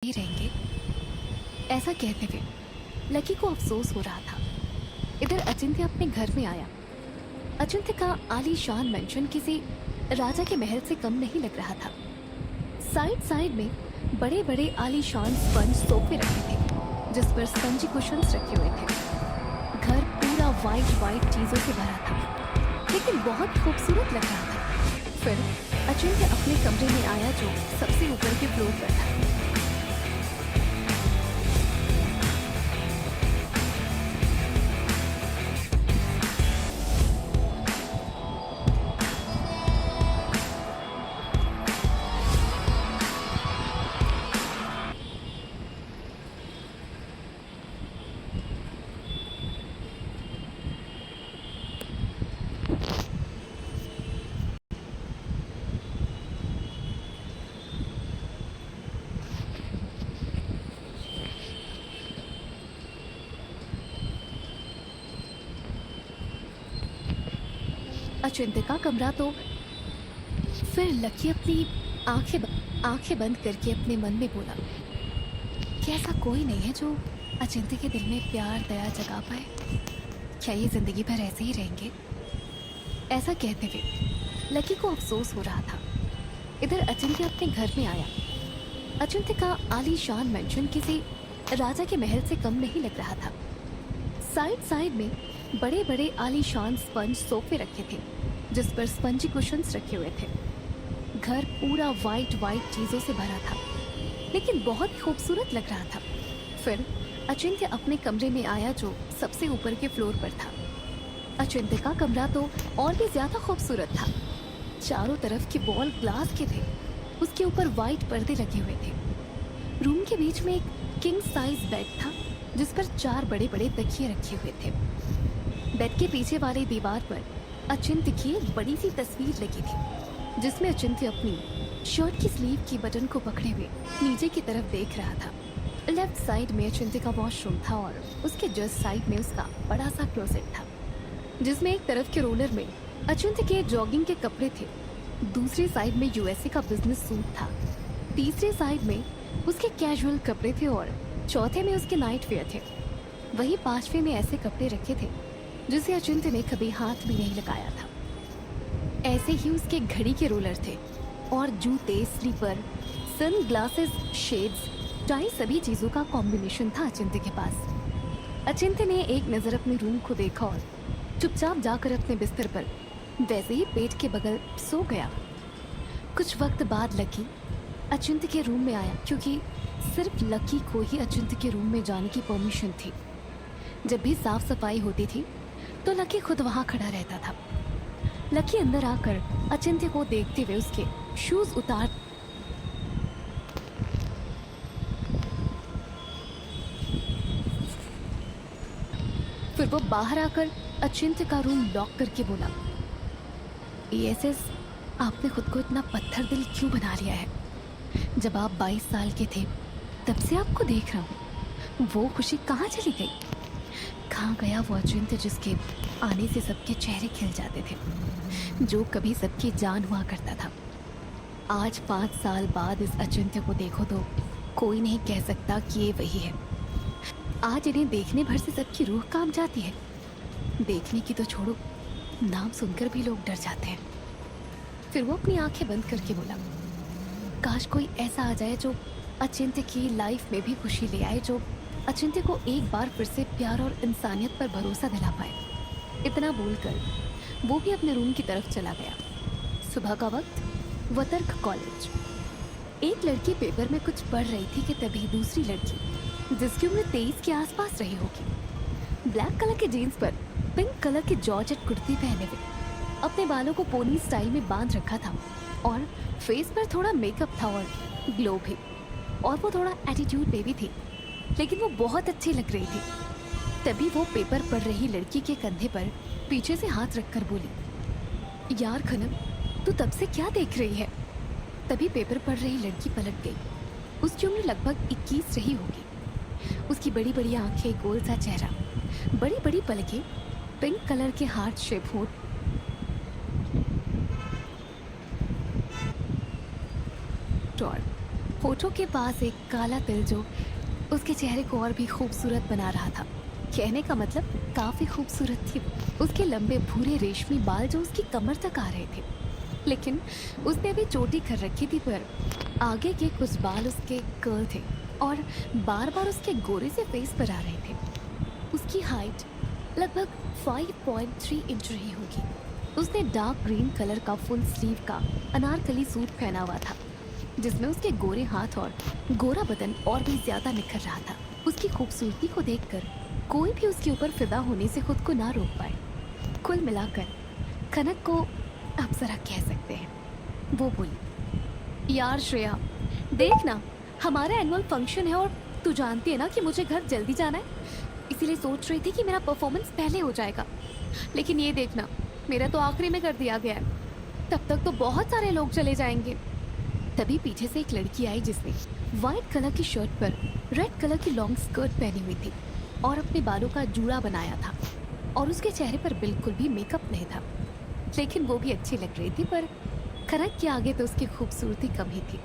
ही रहेंगे, ऐसा कहते हुए लकी को अफसोस हो रहा था। इधर अचिंत्य अपने घर में आया। अचिंत्य का आलीशान मेंशन किसी राजा के महल से कम नहीं लग रहा था। साइड साइड में बड़े बड़े आलीशान स्पंज सोफे रखे थे जिस पर स्पंजी कुशन्स रखे हुए थे। घर पूरा वाइट चीजों से भरा था, लेकिन बहुत खूबसूरत लग रहा था। फिर अचिंत्य अपने कमरे में आया जो सबसे ऊपर के फ्लोर पर था। अचिंत्य का कमरा तो फिर लकी अपनी आंखें बंद करके अपने मन में बोला कि ऐसा कोई नहीं है जो अचिंत्य के दिल में प्यार दया जगा पाए। क्या ये जिंदगी भर ऐसे ही रहेंगे? ऐसा कहते हुए लकी को अफसोस हो रहा था। इधर अचिंत्य अपने घर में आया। अचिंत्य का आलीशान मेंशन किसी राजा के महल से कम नहीं लग रहा था। साइड साइड में बड़े बड़े आलीशान स्पंज सोफे रखे थे जिस पर स्पंजी कुशन्स रखे हुए थे। घर पूरा वाइट चीजों से भरा था, लेकिन बहुत खूबसूरत लग रहा था। फिर अचिंत्य अपने कमरे में आया जो सबसे ऊपर के फ्लोर पर था। अचिंत्य का कमरा तो और भी ज्यादा खूबसूरत था। चारों तरफ के वॉल ग्लास के थे, उसके ऊपर वाइट पर्दे लगे हुए थे। रूम के बीच में एक किंग साइज बेड था जिस पर 4 बड़े बड़े तकिए रखे हुए थे। बेड के पीछे वाली दीवार पर अचिंत्य की एक बड़ी सी तस्वीर लगी थी जिसमें अचिंत्य अपनी शर्ट की स्लीव की बटन को पकड़े हुए नीचे की तरफ देख रहा था। लेफ्ट साइड में अचिंत्य का वॉशरूम था और उसके जस्ट साइड में उसका बड़ा सा क्लोसेट था जिसमें एक तरफ के रोलर में अचिंत्य के जॉगिंग के कपड़े थे, दूसरी साइड में यूएसए का बिजनेस सूट था, तीसरे साइड में उसके कैजुअल कपड़े थे और चौथे में उसके नाइट वेयर थे। वही पांचवे में ऐसे कपड़े रखे थे जिसे अचिंत्य ने कभी हाथ भी नहीं लगाया था। ऐसे ही उसके घड़ी के रोलर थे और जूते, slipper, sunglasses, shades, tie सभी चीजों का कॉम्बिनेशन था अचिंत्य के पास। अचिंत्य ने एक नजर अपने रूम को देखा और चुपचाप जाकर अपने बिस्तर पर वैसे ही पेट के बगल सो गया। कुछ वक्त बाद लकी अचिंत्य के रूम में आया क्योंकि सिर्फ लकी को ही अचिंत्य के रूम में जाने की परमिशन थी। जब भी साफ सफाई होती थी तो लकी खुद वहां खड़ा रहता था। लकी अंदर आकर अचिंत्य को देखते हुए उसके शूज उतार फिर वो बाहर आकर अचिंत्य का रूम लॉक करके बोला, एएसएस, आपने खुद को इतना पत्थर दिल क्यों बना लिया है? जब आप 22 साल के थे तब से आपको देख रहा हूँ। वो खुशी कहाँ चली गई? कहाँ गया वो अचिंत्य जिसके आने से सबके चेहरे खिल जाते थे, जो कभी सबकी जान हुआ करता था? आज 5 साल बाद इस अचिंत्य को देखो तो कोई नहीं कह सकता कि ये वही है। आज इन्हें देखने भर से सबकी रूह कांप जाती है। देखने की तो छोड़ो, नाम सुनकर भी लोग डर जाते हैं। फिर वो अपनी आंखें बंद करके बोला, काश कोई ऐसा आ जाए जो अचिंत्य की लाइफ में भी खुशी ले आए, जो अचिंत्य को एक बार फिर से प्यार और इंसानियत पर भरोसा दिला पाए। इतना बोलकर वो भी अपने रूम की तरफ चला गया। सुबह का वक्त, वतर्क कॉलेज। एक लड़की पेपर में कुछ पढ़ रही थी कि तभी दूसरी लड़की, जिसकी उम्र 23 के आसपास रही होगी, ब्लैक कलर के जीन्स पर पिंक कलर की जॉर्जेट कुर्ती पहने हुए, अपने बालों को पोनी स्टाइल में बांध रखा था और फेस पर थोड़ा मेकअप था और ग्लो भी, और वो थोड़ा एटीट्यूड पे भी थी, लेकिन वो बहुत अच्छी लग रही थी। तभी वो पेपर पढ़ रही लड़की के कंधे पर पीछे से हाथ रखकर बोली, यार खनम, तू तब से क्या देख रही है? तभी पेपर पढ़ रही लड़की पलट गई। उसकी उम्र लगभग 21 रही होगी। उसकी बड़ी बड़ी आंखें, गोल सा चेहरा, बड़ी बड़ी पलकें, पिंक कलर के हार्ट शेप होठ, और होठों के पास एक काला तिल जो उसके चेहरे को और भी खूबसूरत बना रहा था। कहने का मतलब काफी खूबसूरत थी वो। उसके लंबे भूरे रेशमी बाल जो उसकी कमर तक आ रहे थे, लेकिन उसने अभी चोटी कर रखी थी, पर आगे के कुछ बाल उसके कर्ल थे और बार बार उसके गोरे से फेस पर आ रहे थे। उसकी हाइट लगभग 5.3 इंच रही होगी। उसने डार्क ग्रीन कलर का फुल स्लीव का अनारकली सूट पहना हुआ था, जिसमें उसके गोरे हाथ और गोरा बदन और भी ज्यादा निखर रहा था। उसकी खूबसूरती को देखकर कोई भी उसके ऊपर फिदा होने से खुद को ना रोक पाए। कुल मिलाकर कनक को आप जरा कह सकते हैं। वो बोली, यार श्रेया, देख ना, हमारा एनुअल फंक्शन है और तू जानती है ना कि मुझे घर जल्दी जाना है, इसीलिए सोच रही थी कि मेरा परफॉर्मेंस पहले हो जाएगा, लेकिन ये देखना, मेरा तो आखिरी में कर दिया गया है। तब तक तो बहुत सारे लोग चले जाएंगे। तभी पीछे से एक लड़की आई जिसने व्हाइट कलर की शर्ट पर रेड कलर की लॉन्ग स्कर्ट पहनी हुई थी और अपने बालों का जूड़ा बनाया था, और उसके चेहरे पर बिल्कुल भी मेकअप नहीं था, लेकिन वो भी अच्छी लग रही थी। पर कनक के आगे तो उसकी खूबसूरती कम ही थी।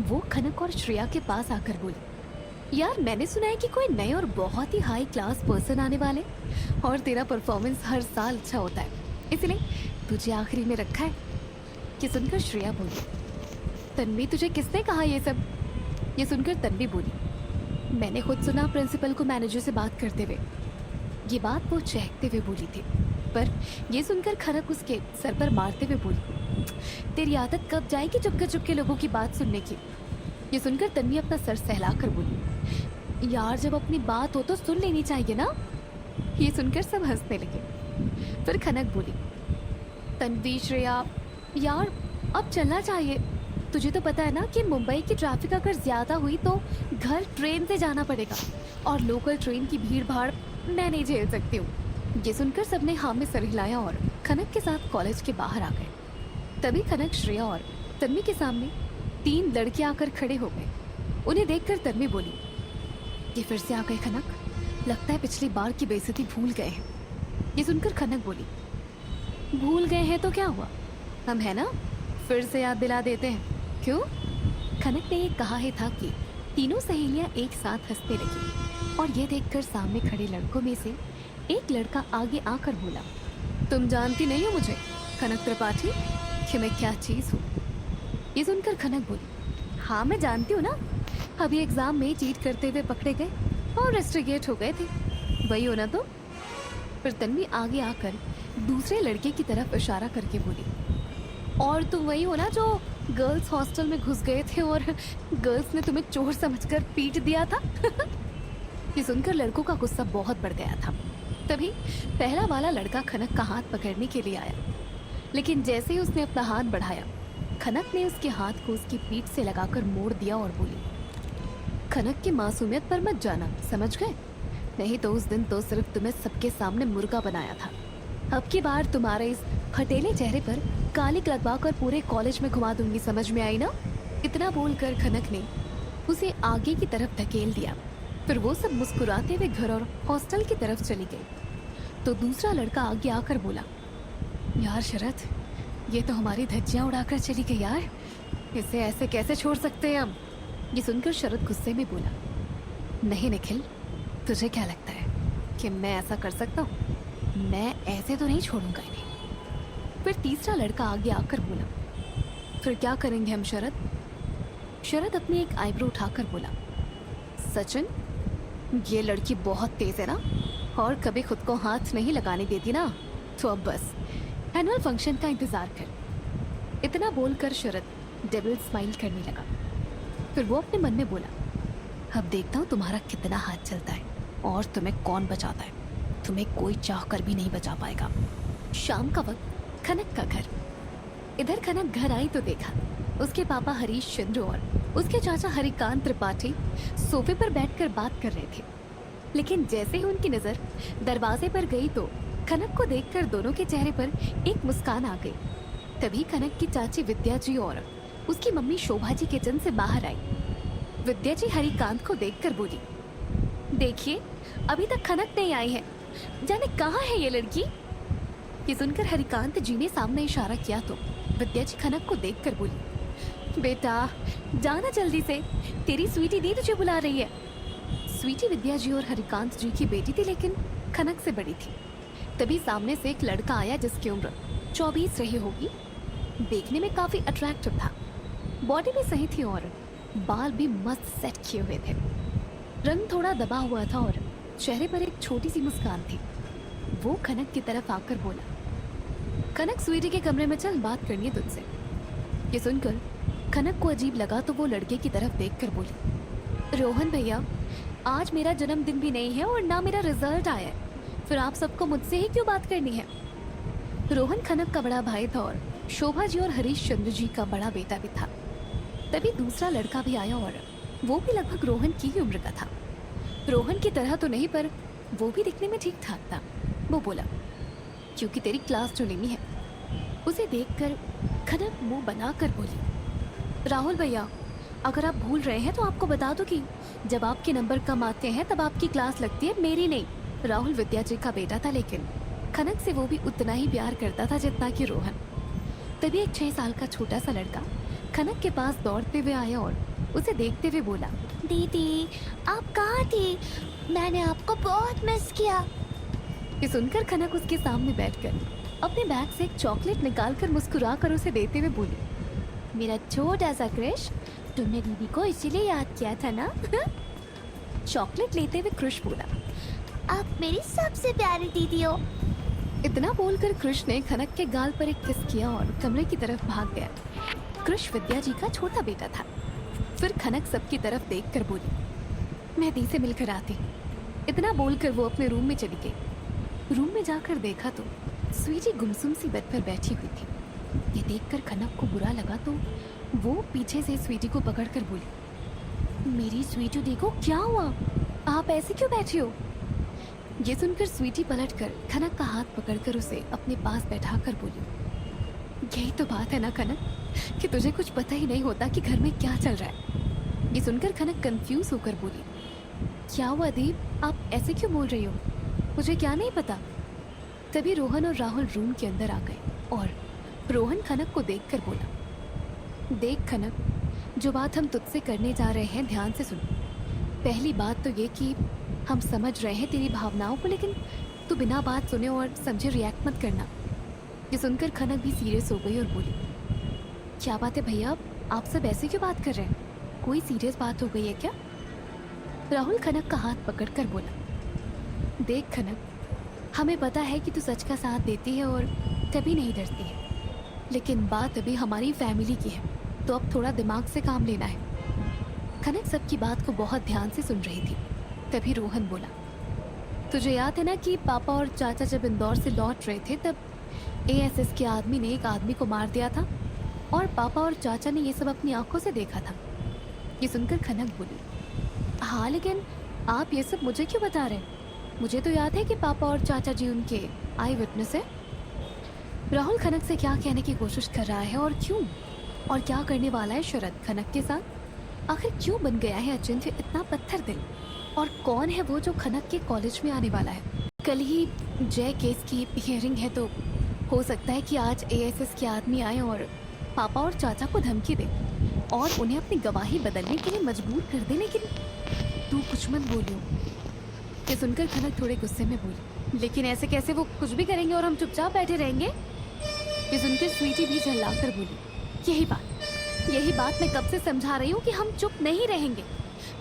वो कनक और श्रेया के पास आकर बोली, यार मैंने सुना है कि कोई नए और बहुत ही हाई क्लास पर्सन आने वाले, और तेरा परफॉर्मेंस हर साल अच्छा होता है, इसलिए तुझे आखिरी में रखा है। ये सुनकर श्रेया बोली, तन्वी तुझे किसने कहा ये सब? ये सुनकर तन्वी बोली, मैंने खुद सुना प्रिंसिपल को मैनेजर से बात करते हुए। ये बात वो चहकते हुए बोली थी, पर ये सुनकर खनक उसके सर पर मारते हुए बोली, तेरी आदत कब जाएगी चुपके चुपके लोगों की बात सुनने की? ये सुनकर तन्वी अपना सर सहलाकर बोली, यार जब अपनी बात हो तो सुन लेनी चाहिए ना। ये सुनकर सब हंसने लगे। फिर खनक बोली, तन्वी श्रेया, यार अब चलना चाहिए। तुझे तो पता है ना कि मुंबई की ट्रैफिक अगर ज्यादा हुई तो घर ट्रेन से जाना पड़ेगा, और लोकल ट्रेन की भीड़ भाड़ मैं नहीं झेल सकती हूँ। ये सुनकर सबने हाँ में सर हिलाया और खनक के साथ कॉलेज के बाहर आ गए। तभी खनक, श्रेया और तन्वी के सामने 3 लड़के आकर खड़े हो गए। उन्हें देखकर तन्वी बोली, ये फिर से आ गए खनक, लगता है पिछली बार की बेइज्जती भूल गए हैं। ये सुनकर खनक बोली, भूल गए हैं तो क्या हुआ, हम है ना, फिर से याद दिला देते हैं, क्यों? खनक ने ये कहा ही था कि तीनों सहेलियां एक साथ हंसने लगी, और ये देखकर सामने खड़े लड़कों में से एक लड़का आगे आकर बोला, तुम जानती नहीं हो मुझे खनक त्रिपाठी कि मैं क्या चीज हूँ? ये सुनकर खनक बोली, हाँ मैं जानती हूँ ना, अभी एग्जाम में चीट करते हुए पकड़े गए और रेस्ट्रिगेट हो गए थे, वही हो ना तुम? फिर तन्वी आगे आकर दूसरे लड़के की तरफ इशारा करके बोली, और तुम वही हो ना जो गर्ल्स हॉस्टल में घुस गए थे और गर्ल्स ने तुम्हें चोर समझकर पीट दिया था? ये सुनकर लड़कों का गुस्सा बहुत बढ़ गया था। तभी पहला वाला लड़का खनक का हाथ पकड़ने के लिए आया, लेकिन जैसे ही उसने अपना हाथ बढ़ाया, खनक ने उसके हाथ को उसकी पीठ से लगाकर मोड़ दिया और बोली, खनक की मासूमियत पर मत जाना, समझ गए? नहीं तो उस दिन तो सिर्फ तुम्हें सबके सामने मुर्गा बनाया था, अब की बार तुम्हारे इस हटेले चेहरे पर कालिक लगवा कर पूरे कॉलेज में घुमा दूंगी, समझ में आई ना? इतना बोलकर खनक ने उसे आगे की तरफ धकेल दिया। फिर वो सब मुस्कुराते हुए घर और हॉस्टल की तरफ चली गई। तो दूसरा लड़का आगे आकर बोला, यार शरद, ये तो हमारी धज्जियां उड़ाकर चली गई यार, इसे ऐसे कैसे छोड़ सकते हैं हम? ये सुनकर शरद गुस्से में बोला, नहीं निखिल, तुझे क्या लगता है कि मैं ऐसा कर सकता हूँ? मैं ऐसे तो नहीं छोड़ूंगा इन्हें। फिर तीसरा लड़का आगे आकर बोला, फिर क्या करेंगे हम शरद? शरद अपनी एक आईब्रो उठाकर बोला, सचिन, ये लड़की बहुत तेज है ना, और कभी खुद को हाथ नहीं लगाने देती ना, तो अब बस एनुअल फंक्शन का इंतजार कर। इतना बोलकर शरद डेविल स्माइल करने लगा। फिर वो अपने मन में बोला, अब देखता हूँ तुम्हारा कितना हाथ चलता है और तुम्हें कौन बचाता है, तुम्हें कोई चाह कर भी नहीं बचा पाएगा। शाम का वक्त, खनक का घर। इधर खनक घर आई तो देखा उसके पापा हरीश चंद्र और उसके चाचा हरिकांत त्रिपाठी सोफे पर बैठकर बात कर रहे थे। लेकिन जैसे ही उनकी नजर दरवाजे पर गई तो खनक को देखकर दोनों के चेहरे पर एक मुस्कान आ गई। तभी खनक की चाची विद्या जी और उसकी मम्मी शोभा जी किचन से बाहर आई। विद्या जी हरिकांत को देखकर बोली, देखिए अभी तक खनक नहीं आई है, जाने कहाँ है ये लड़की? ये सुनकर हरिकांत जी ने सामने इशारा किया तो विद्या जी खनक को देखकर बोली, बेटा जाना जल्दी से, तेरी स्वीटी दी तुझे बुला रही है। स्वीटी विद्या जी और हरिकांत जी की बेटी थी, लेकिन खनक से बड़ी थी। तभी सामने से एक लड़का आया जिसकी उम्र 24 रही होगी। देखने में काफी अट्रैक्टिव था, बॉडी भी सही थी और बाल भी मस्त सेट किए हुए थे। रंग थोड़ा दबा हुआ था और चेहरे पर एक छोटी सी मुस्कान थी। वो खनक की तरफ आकर बोला, खनक स्वीटी के कमरे में चल, बात करनी है तुझसे। ये सुनकर खनक को अजीब लगा तो वो लड़के की तरफ देखकर बोली, रोहन भैया आज मेरा जन्मदिन भी नहीं है और ना मेरा रिजल्ट आया है, फिर आप सबको मुझसे ही क्यों बात करनी है। रोहन खनक का बड़ा भाई था और शोभा जी और हरीश चंद्र जी का बड़ा बेटा भी था। तभी दूसरा लड़का भी आया और वो भी लगभग रोहन की ही उम्र का था। रोहन की तरह तो नहीं, पर वो भी दिखने में ठीक ठाक था। वो बोला, क्योंकि तेरी क्लास जो लेनी है। उसे देखकर खनक मुंह बनाकर बोली, राहुल भैया अगर आप भूल रहे हैं तो आपको बता दो कि जब आपके नंबर कम आते हैं तब आपकी क्लास लगती है, मेरी नहीं। राहुल विद्या जी का बेटा था, लेकिन खनक से वो भी उतना ही प्यार करता था जितना कि रोहन। तभी एक 6 साल का छोटा सा लड़का खनक के पास दौड़ते हुए आया और उसे देखते हुए बोला, दीदी आप कहाँ थी, मैंने आपको बहुत मिस किया। ये सुनकर खनक उसके सामने बैठकर अपने बैग से एक चॉकलेट निकालकर मुस्कुराकर उसे देते हुए बोली, मेरा छोटा सा क्रिश, तुमने दीदी को इसीलिए याद किया था ना। चॉकलेट लेते हुए क्रिश बोला, आप मेरी सबसे प्यारी दीदी हो। इतना बोलकर क्रिश ने खनक के गाल पर एक किस किया और कमरे की तरफ भाग गया। क्रिश विद्या जी का छोटा बेटा था। फिर खनक सबकी तरफ देखकर बोली, मैं दी से मिलकर आती। इतना बोलकर वो अपने रूम में चली गई। रूम में जाकर देखा तो स्वीटी गुमसुम सी बेड पर बैठी हुई थी। ये देखकर खनक को बुरा लगा तो वो पीछे से स्वीटी को पकड़कर बोली, मेरी स्वीटी देखो क्या हुआ, आप ऐसे क्यों बैठी हो। ये सुनकर स्वीटी पलटकर खनक का हाथ पकड़कर उसे अपने पास बैठाकर बोली, यही तो बात है ना खनक कि तुझे कुछ पता ही नहीं होता कि घर में क्या चल रहा है। ये सुनकर खनक कंफ्यूज होकर बोली, क्या हुआ दीप, आप ऐसे क्यों बोल रही हो, मुझे क्या नहीं पता। तभी रोहन और राहुल रूम के अंदर आ गए और रोहन खनक को देखकर बोला, देख खनक, जो बात हम तुझसे करने जा रहे हैं ध्यान से सुन। पहली बात तो ये कि हम समझ रहे हैं तेरी भावनाओं को, लेकिन तू बिना बात सुने और समझे रिएक्ट मत करना। ये सुनकर खनक भी सीरियस हो गई और बोली, क्या बात है भैया, आप सब ऐसे क्यों बात कर रहे हैं, कोई सीरियस बात हो गई है क्या। राहुल खनक का हाथ पकड़कर बोला, देख खनक, हमें पता है कि तू सच का साथ देती है और कभी नहीं डरती है, लेकिन बात अभी हमारी फैमिली की है, तो अब थोड़ा दिमाग से काम लेना है। खनक सबकी बात को बहुत ध्यान से सुन रही थी। तभी रोहन बोला, तुझे याद है ना कि पापा और चाचा जब इंदौर से लौट रहे थे तब एएसएस के आदमी ने एक आदमी को मार दिया था और पापा और चाचा ने ये सब अपनी आंखों से देखा था। ये सुनकर खनक बोली, हाँ लेकिन आप ये सब मुझे क्यों बता रहे हैं, मुझे तो याद है कि पापा और चाचा जी उनके आई विटनेस है। राहुल खनक से क्या कहने की कोशिश कर रहा है और क्यों, और क्या करने वाला है शरद खनक के साथ, आखिर क्यों बन गया है अचिंत्य इतना पत्थर दिल, और कौन है वो जो खनक के कॉलेज में आने वाला है। कल ही जय केस की हियरिंग है, तो हो सकता है कि आज एएसएस के आदमी आए और पापा और चाचा को धमकी दे और उन्हें अपनी गवाही बदलने के लिए मजबूर कर दे, लेकिन तू कुछ मत बोलियो। ये सुनकर खनक थोड़े गुस्से में बोली, लेकिन ऐसे कैसे वो कुछ भी करेंगे और हम चुपचाप बैठे रहेंगे। ये सुनकर स्वीटी भी झल्लाकर बोली, यही बात मैं कब से समझा रही हूँ कि हम चुप नहीं रहेंगे,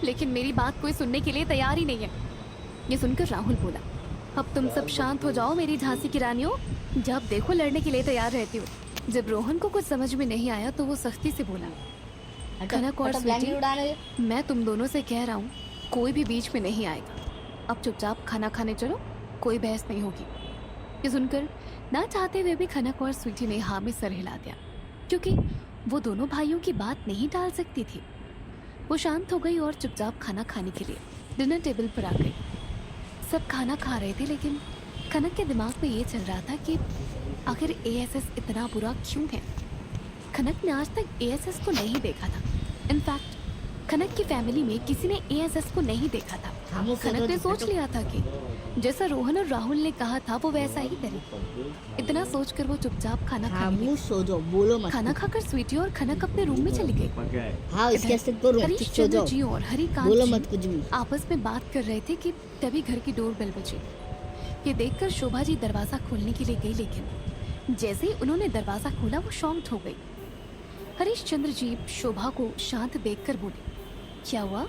लेकिन मेरी बात कोई सुनने के लिए तैयार ही नहीं है। ये सुनकर राहुल बोला, अब तुम सब शांत हो जाओ मेरी झांसी की रानियों, जब देखो लड़ने के लिए तैयार रहती हो। जब रोहन को कुछ समझ में नहीं आया तो वो सख्ती से बोला, खनक और स्वीटी, मैं तुम दोनों से कह रहा हूँ कोई भी बीच में नहीं आएगा, अब चुपचाप खाना खाने चलो, कोई बहस नहीं होगी। ये सुनकर ना चाहते हुए भी खनक और स्वीटी ने हाँ में सर हिला दिया, क्योंकि वो दोनों भाइयों की बात नहीं टाल सकती थी। वो शांत हो गई और चुपचाप खाना खाने के लिए डिनर टेबल पर आ गई। सब खाना खा रहे थे, लेकिन खनक के दिमाग में ये चल रहा था कि आखिर एएसएस इतना बुरा क्यों है। खनक ने आज तक एएसएस को नहीं देखा था। इनफैक्ट खनक की फैमिली में किसी ने एएसएस को नहीं देखा था। खनक ने सोच लिया था कि जैसा रोहन और राहुल ने कहा था वो वैसा ही करे। इतना सोचकर वो चुपचाप खाना खाने लगी। खामोश हो जाओ, बोलो मत। खाना खाकर स्वीटी और खनक अपने रूम में चली गई। हाँ, इसके ऐसे करो, हरीश चुप हो चंद्र जाओ, जी और हरिकांत बोलो जी मत कुछ भी। आपस में बात कर रहे थे कि तभी घर की डोरबेल बजी। ये देखकर शोभा जी दरवाजा खोलने के लिए गई, लेकिन जैसे ही उन्होंने दरवाजा खोला वो शॉक्ड हो गई। हरीश चंद्र जी शोभा को शांत देखकर बोले, क्या हुआ,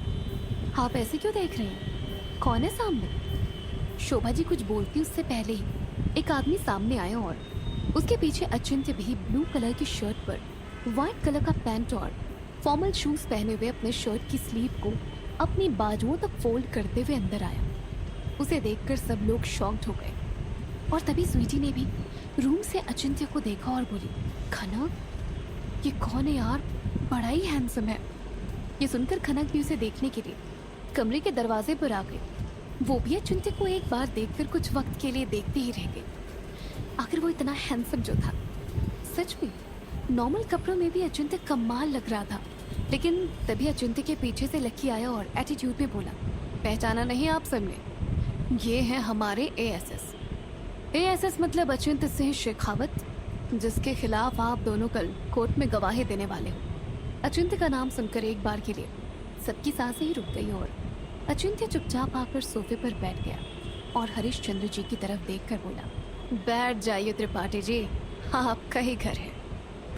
आप ऐसे क्यों देख रहे हैं, कौन है सामने? शोभा जी कुछ बोलती उससे पहले ही एक आदमी सामने आया और उसके पीछे अचिंत्य भी ब्लू कलर की शर्ट पर व्हाइट कलर का पैंट और फॉर्मल शूज पहने हुए अपने शर्ट की स्लीव को अपनी बाजुओं तक फोल्ड करते हुए अंदर आया। उसे देखकर सब लोग शॉक्ड हो गए और तभी स्वीटी ने भी रूम से अचिंत्य को देखा और बोली, खनक, ये कौन है यार, बड़ा ही हैंडसम है। ये सुनकर खनक भी उसे देखने के लिए कमरे के दरवाजे पर आ गई। वो भी अचिंत्य को एक बार देखकर कुछ वक्त के लिए देखते ही रह गई। आखिर वो इतना हैंडसम जो था, सच में नॉर्मल कपड़ों में भी अचिंत्य कमाल लग रहा था। लेकिन तभी अचिंत्य के पीछे से लकी आया और एटीट्यूड में बोला, पहचाना नहीं आप सबने, ये है हमारे एएसएस। एएसएस मतलब अचिंत्य सिंह शेखावत, जिसके खिलाफ आप दोनों कल कोर्ट में गवाही देने वाले हो। अचिंत्य का नाम सुनकर एक बार के लिए सबकी सांसें ही रुक गई और अचिंत्य चुपचाप आकर सोफे पर बैठ गया और हरीश चंद्र जी की तरफ देखकर बोला, बैठ जाइए त्रिपाठी जी, आपका ही घर है,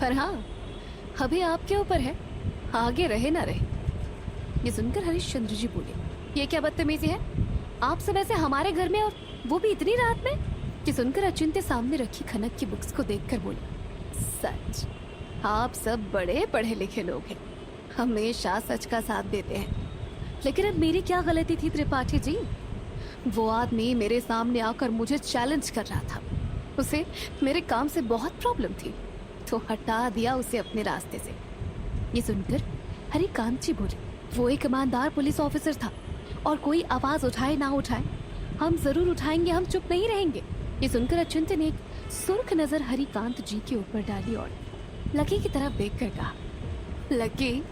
पर हाँ अभी आपके ऊपर है, आगे रहे ना रहे। ये सुनकर हरीश चंद्र जी बोले, ये क्या बदतमीजी है, आप सब ऐसे हमारे घर में और वो भी इतनी रात में? ये सुनकर अचिंत्य सामने रखी खनक की बुक्स को देखकर बोले, सच आप सब बड़े पढ़े लिखे लोग हैं, हमेशा सच का साथ देते हैं। लेकिन अब मेरी क्या गलती थी त्रिपाठी जी? वो आदमी मेरे सामने आकर मुझे चैलेंज कर रहा था, उसे मेरे काम से बहुत प्रॉब्लम थी, तो हटा दिया उसे अपने रास्ते से। ये सुनकर हरिकांत जी बोले, वो एक ईमानदार पुलिस ऑफिसर था और कोई आवाज उठाए ना उठाए हम जरूर उठाएंगे, हम चुप नहीं रहेंगे। ये सुनकर अचिंत्य ने एक सुर्ख नजर हरिकांत जी के ऊपर डाली और लकी की तरफ देखकर कहा, लकी,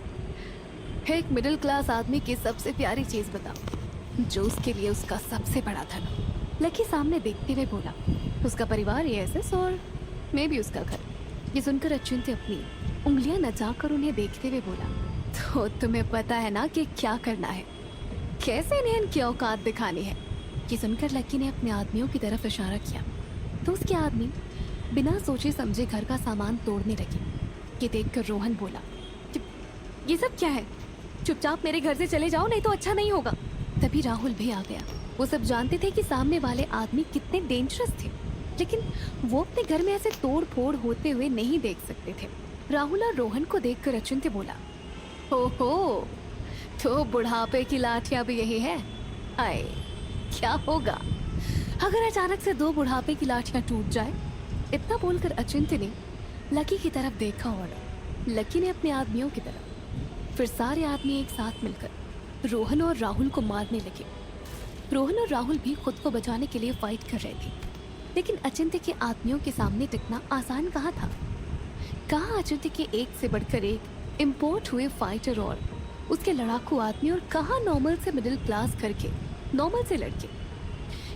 एक मिडिल क्लास आदमी की सबसे प्यारी चीज बताओ जो उसके लिए उसका सबसे बड़ा धन हो। लकी सामने देखते हुए बोला, उसका परिवार एएसएस और मैं भी उसका घर। ये सुनकर अचिंत्य अपनी उंगलियां नचाकर उन्हें देखते हुए बोला, तो तुम्हें पता है ना कि क्या करना है, कैसे इन्हें इनकी औकात दिखानी है। ये सुनकर लकी ने अपने आदमियों की तरफ इशारा किया तो उसके आदमी बिना सोचे समझे घर का सामान तोड़ने लगे। ये देखकर रोहन बोला, ये सब क्या है, चुपचाप मेरे घर से चले जाओ नहीं तो अच्छा नहीं होगा। तभी राहुल भी आ गया। वो सब जानते थे कि सामने वाले आदमी कितने डेंजरस थे, लेकिन वो अपने घर में ऐसे तोड़ फोड़ होते हुए नहीं देख सकते थे। राहुल और रोहन को देखकर अचिंत्य बोला, ओहो, तो बुढ़ापे की लाठियां भी यही है। आए, क्या होगा अगर अचानक से दो बुढ़ापे की लाठियां टूट जाए? इतना बोलकर अचिंत्य ने लकी की तरफ देखा और लकी ने अपने आदमियों की तरफ। फिर सारे आदमी एक साथ मिलकर रोहन और राहुल को मारने लगे। रोहन और राहुल भी खुद को बचाने के लिए फाइट कर रहे थे, लेकिन अचिंत्य के आदमियों के सामने टिकना आसान कहाँ था। कहाँ अचिंत्य के एक से बढ़कर एक इम्पोर्ट हुए फाइटर और उसके लड़ाकू आदमी, और कहाँ नॉर्मल से मिडिल क्लास करके नॉर्मल से लड़के।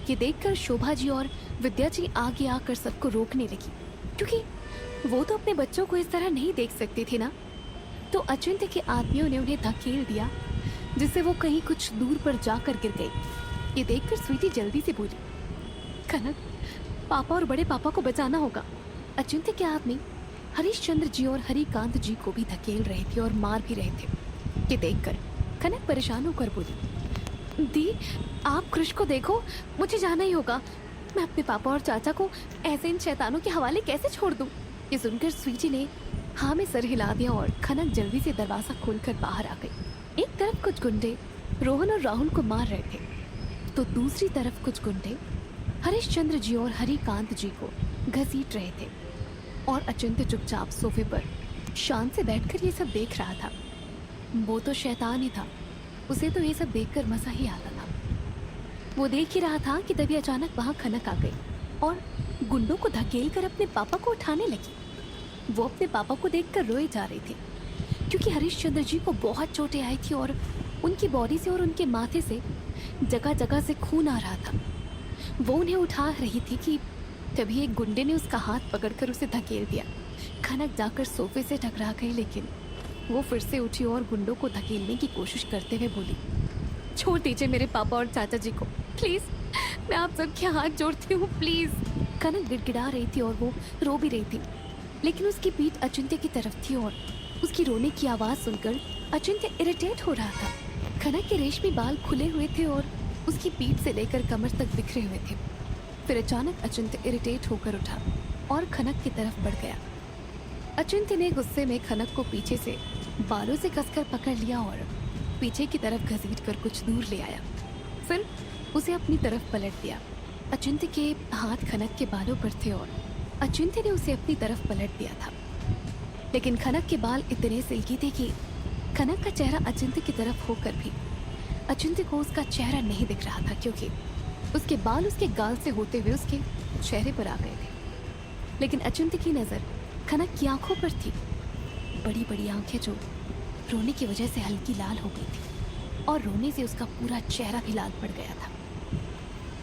ये देखकर शोभा जी और विद्या जी आगे आकर सबको रोकने लगी, क्योंकि वो तो अपने बच्चों को इस तरह नहीं देख सकती थी ना। तो अचिंत्य के आदमियों ने उन्हें धकेल दिया, जिससे वो कहीं कुछ दूर पर जाकर गिर गई। ये देखकर स्वीटी जल्दी से बोली, कनक, पापा और बड़े पापा को बचाना होगा। अचिंत्य के आदमी हरीश चंद्र जी और हरिकांत जी को भी धकेल रहे थे और मार भी रहे थे। ये देखकर कनक परेशान होकर बोली, दी, आप कृष को देखो, मुझे जाना ही होगा। मैं अपने पापा और चाचा को ऐसे इन शैतानों के हवाले कैसे छोड़ दूं? ये सुनकर स्वीटी ने हाँ में सर हिला दिया और खनक जल्दी से दरवाजा खोलकर बाहर आ गई। एक तरफ कुछ गुंडे रोहन और राहुल को मार रहे थे, तो दूसरी तरफ कुछ गुंडे हरीश चंद्र जी और हरिकांत जी को घसीट रहे थे। और अचिंत्य चुपचाप सोफे पर शांत से बैठकर ये सब देख रहा था। वो तो शैतान ही था, उसे तो ये सब देखकर मजा ही आता था। वो देख ही रहा था कि तभी अचानक वहां खनक आ गई और गुंडों को धकेल कर अपने पापा को उठाने लगी। वो अपने पापा को देखकर रोए जा रहे थे, क्योंकि हरीश चंद्र जी को बहुत चोटें आई थी और उनकी बॉडी से और उनके माथे से जगह जगह से खून आ रहा था। वो उन्हें उठा रही थी कि तभी एक गुंडे ने उसका हाथ पकड़कर उसे धकेल दिया। खनक जाकर सोफे से टकरा गई, लेकिन वो फिर से उठी और गुंडों को धकेलने की कोशिश करते हुए बोली, छोड़ दीजिए मेरे पापा और चाचा जी को प्लीज, मैं आप सबके हाथ जोड़ती हूँ प्लीज। कनक गिड़गिड़ा रही थी और वो रो भी रही थी, लेकिन उसकी पीठ अचिंत्य की तरफ थी और उसकी रोने की आवाज सुनकर अचिंत्य इरिटेट हो रहा था। कनक के रेशमी बाल खुले हुए थे और उसकी पीठ से लेकर कमर तक बिखरे हुए थे। फिर अचानक अचिंत्य इरिटेट होकर उठा और खनक की तरफ बढ़ गया। अचिंत्य ने गुस्से में खनक को पीछे से बालों से कसकर पकड़ लिया और पीछे की तरफ घसीट कर कुछ दूर ले आया। फिर उसे अपनी तरफ पलट दिया। अचिंत्य के हाथ खनक के बालों पर थे और अचिंत्य ने उसे अपनी तरफ पलट दिया था, लेकिन खनक के बाल इतने सिल्की थे कि खनक का चेहरा अचिंत्य की तरफ होकर भी अचिंत्य को उसका चेहरा नहीं दिख रहा था, क्योंकि उसके बाल उसके गाल से होते हुए उसके चेहरे पर आ गए थे। लेकिन अचिंत्य की नज़र खनक की आंखों पर थी, बड़ी बड़ी आंखें जो रोने की वजह से हल्की लाल हो गई थी और रोने से उसका पूरा चेहरा भी लाल पड़ गया था।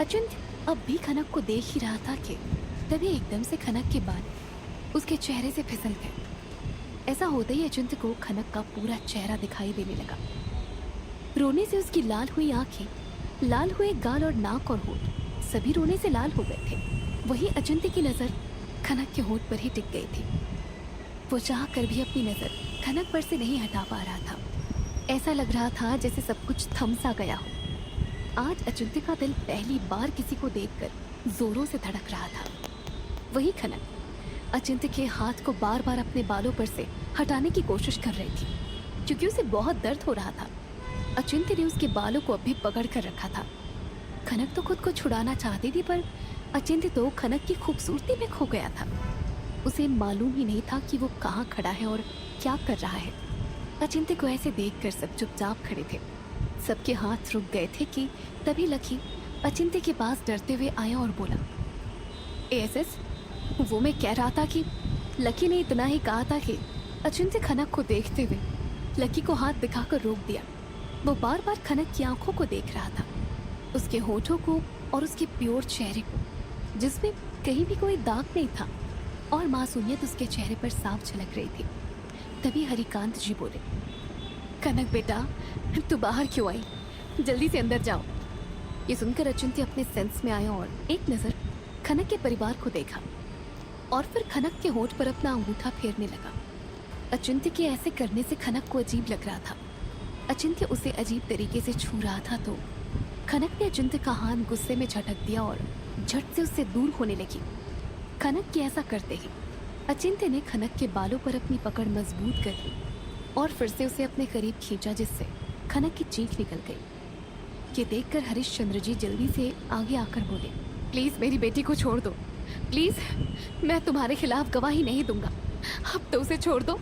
अचिंत्य अब भी खनक को देख ही रहा था कि तभी एकदम से खनक के बाल उसके चेहरे से फिसल गए। ऐसा होते ही अचिंत्य को खनक का पूरा चेहरा दिखाई देने लगा। रोने से उसकी लाल हुई आंखें, लाल हुए गाल और नाक और होठ सभी रोने से लाल हो गए थे। वही अचिंत्य की नज़र खनक के होठ पर ही टिक गई थी। वो चाह कर भी अपनी नज़र खनक पर से नहीं हटा पा रहा था। ऐसा लग रहा था जैसे सब कुछ थम सा गया हो। आज अचिंत्य का दिल पहली बार किसी को देखकर जोरों से धड़क रहा था। वही खनक अचिंत्य के हाथ को बार बार अपने बालों पर से हटाने की कोशिश कर रही थी, क्योंकि उसे बहुत दर्द हो रहा था। अचिंत्य ने उसके बालों को अभी पकड़ कर रखा था। खनक तो खुद को छुड़ाना चाहती थी, पर अचिंत्य तो खनक की खूबसूरती में खो गया था। उसे मालूम ही नहीं था कि वो कहाँ खड़ा है और क्या कर रहा है। अचिंत्य को ऐसे देखकर सब चुपचाप खड़े थे। सबके हाथ रुक गए थे कि तभी लकी अचिंत्य के पास डरते हुए आया और बोला, एएसएस, वो मैं कह रहा था कि लकी ने इतना ही कहा था कि अचिंत्य खनक को देखते हुए लकी को हाथ दिखाकर रोक दिया। वो बार बार खनक की आंखों को देख रहा था, उसके होठों को और उसके प्योर चेहरे को, जिसमें कहीं भी कोई दाग नहीं था और मासूमियत उसके चेहरे पर साफ झलक रही थी। तभी हरिकांत जी बोले, कनक बेटा, तू बाहर क्यों आई? जल्दी से अंदर जाओ। ये सुनकर अचिंत्य अपने सेंस में आया और एक नज़र खनक के परिवार को देखा और फिर खनक के होठ पर अपना अंगूठा फेरने लगा। अचिंत्य के ऐसे करने से खनक को अजीब लग रहा था। अचिंत्य उसे अजीब तरीके से छू रहा था तो खनक ने अचिंत्य का हाथ गुस्से में झटक दिया और झट से उससे दूर होने लगी। खनक के ऐसा करते ही अचिंत्य ने खनक के बालों पर अपनी पकड़ मजबूत कर ली और फिर से उसे अपने करीब खींचा, जिससे खनक की चीख निकल गई। ये देखकर हरिश्चंद्र जी जल्दी से आगे आकर बोले, प्लीज़ मेरी बेटी को छोड़ दो, प्लीज़, मैं तुम्हारे खिलाफ गवाही नहीं दूंगा, अब तो उसे छोड़ दो।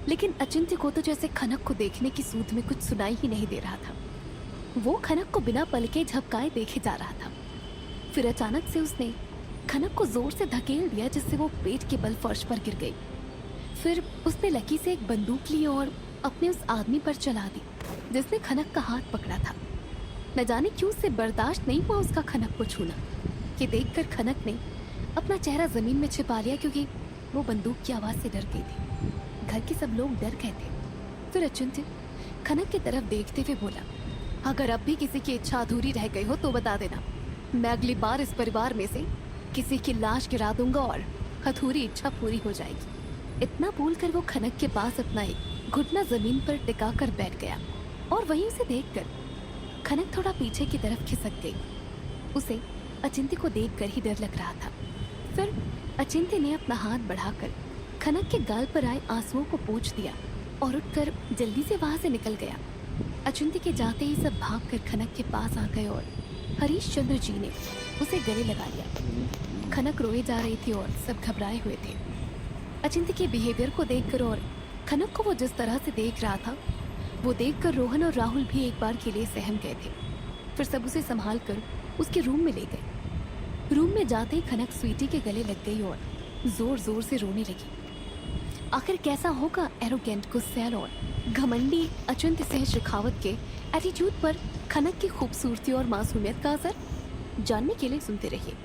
लेकिन अचिंत्य को तो जैसे खनक को देखने की सूध में कुछ सुनाई ही नहीं दे रहा था। वो खनक को बिना पलके झपकाए देखे जा रहा था। फिर अचानक से उसने खनक को जोर से धकेल दिया, जिससे वो पेट के बल फर्श पर गिर गई। फिर उसने लकी से एक बंदूक ली और अपने उस आदमी पर चला दी जिसने खनक का हाथ पकड़ा था। न जाने क्यों उससे बर्दाश्त नहीं हुआ उसका खनक को छूना। ये देखकर खनक ने अपना चेहरा जमीन में छिपा लिया, क्योंकि वो बंदूक की आवाज़ से डर गई थी। घर के सब लोग डर गए थे। फिर अचिंत्य खनक की तरफ देखते हुए बोला, अगर अब भी किसी की इच्छा अधूरी रह गई हो तो बता देना, मैं अगली बार इस परिवार में से किसी की लाश गिरा दूंगा और अधूरी इच्छा पूरी हो जाएगी। इतना बोलकर वो खनक के पास अपना एक घुटना जमीन पर टिका कर बैठ गया और वहीं उसे देखकर खनक थोड़ा पीछे की तरफ खिसक गई। उसे अचिंत्य को देखकर ही डर लग रहा था। फिर अचिंत्य ने अपना हाथ बढ़ाकर खनक के गाल पर आए आंसुओं को पोंछ दिया और उठकर जल्दी से वहां से निकल गया। अचिंत्य के जाते ही सब भागकर खनक के पास आ गए और हरीशचंद्र जी ने उसे गले लगा लिया। खनक रोए जा रही थी और सब घबराए हुए थे। अचिंत्य के बिहेवियर को देखकर और खनक को वो जिस तरह से देख रहा था, वो देखकर रोहन और राहुल भी एक बार के लिए सहम गए थे। फिर सब उसे संभाल कर उसके रूम में ले गए। रूम में जाते ही खनक स्वीटी के गले लग गई और जोर जोर से रोने लगी। आखिर कैसा होगा एरोगेंट, गुस्सैल और घमंडी अचिंत्य सिंह शेखावत के एटीट्यूड पर खनक की खूबसूरती और मासूमियत का असर? जानने के लिए सुनते रहिए।